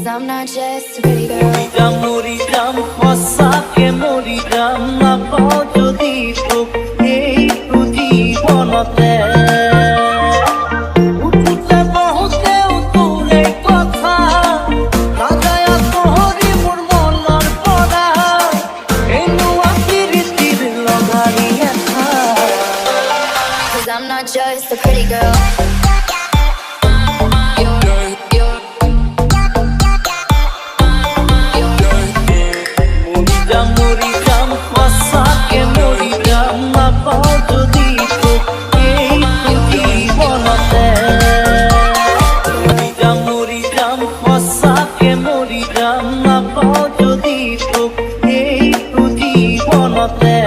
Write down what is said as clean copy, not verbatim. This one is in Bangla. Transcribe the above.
I'm not just a pretty girl. মরিরাম হসাকে মরিরাম না পাও যদি তোক এই জীবনতে উঠতে বহুতেও তোরে কথা রাজায়া তোহরি মোর মনৰ পৰা এনো আকৃতিৰ লগাৰি এঠা Cause I'm not just a pretty girl. মরিরাম হসাকে মরিরাম না পাও যদি তোক এই জীবনতে মরিরাম হসাকে মরিরাম না পাও যদি তোক এই জীবনতে